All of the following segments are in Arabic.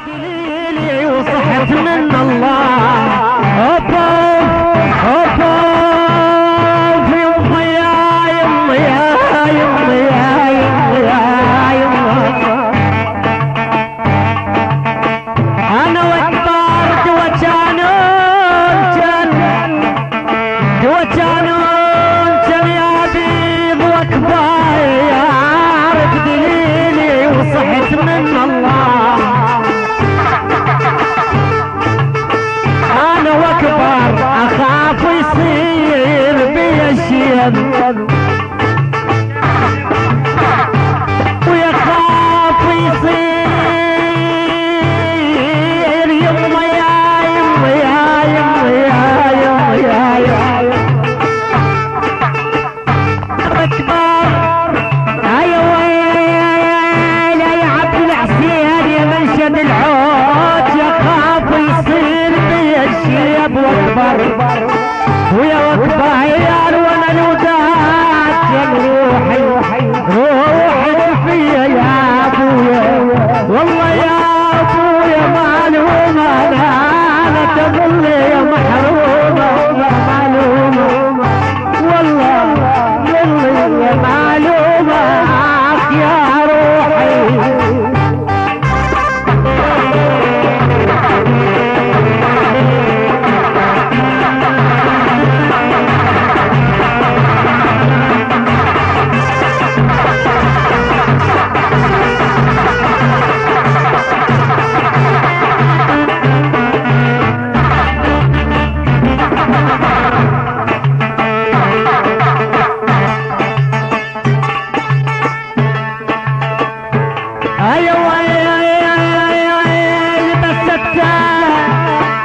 دليلي وصحت من الله. هوبا هوبا في يمي يا يمي يا يمي يا يمي يا يمي. انا وكبار دوتشانون كان يا بيض وكبار يعرف دليلي وصحت من الله. انا وكبار اخاف يصير بي الشيب ويخاف يصير يمي يا يمي يا يمي يا يمي يا يمي. كبار ايوه يا عبد الحسين يا منشد العود يخاف يصير بي الشيب واكبر ويا وكبر عيال وانا الوداد روحي فيا يا ابويا. والله يا ابويا معلومه انا تظل يا محرومه معلومه. والله يا معلومه اخ يا روحي.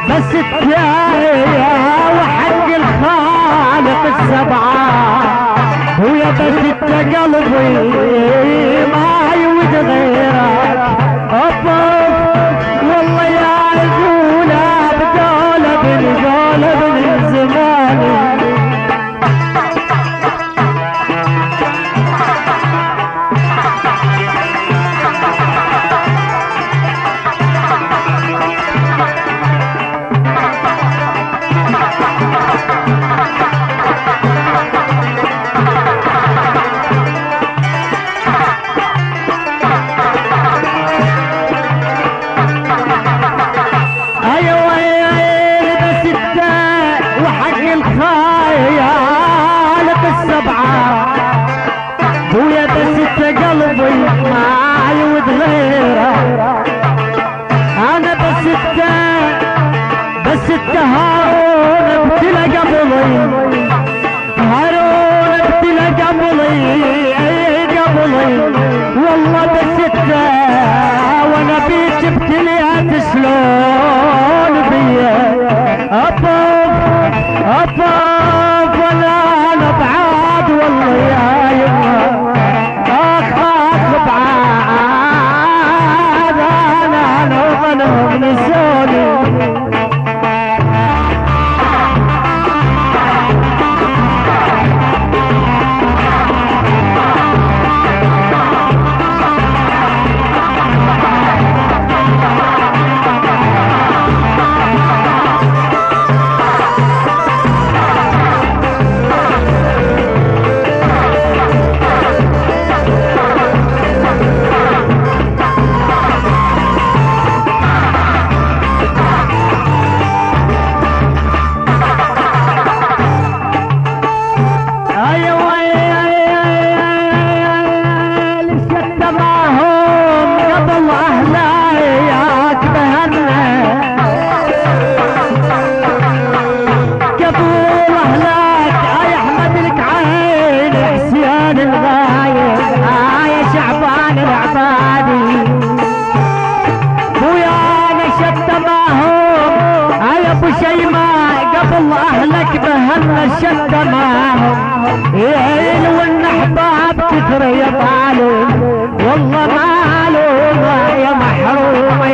بس وحق الخالق السبعة ويا بس قلبي ما يود غيرك. والله يا رجولة بقولة من زماني. ويا بس قلبي ما يود غيره. انا بس هارون ابتلى قبلي هارون ابتلى قبلي. والله بس وانا بيك ابتليت شلون بيا. أطف ولا انا بعاد والله يا يما اخاف بعاد انا نسوني. اهلك بهنا شد معاهم يعين والنحباب كثر يا معلوم. والله معلومة يا محرومة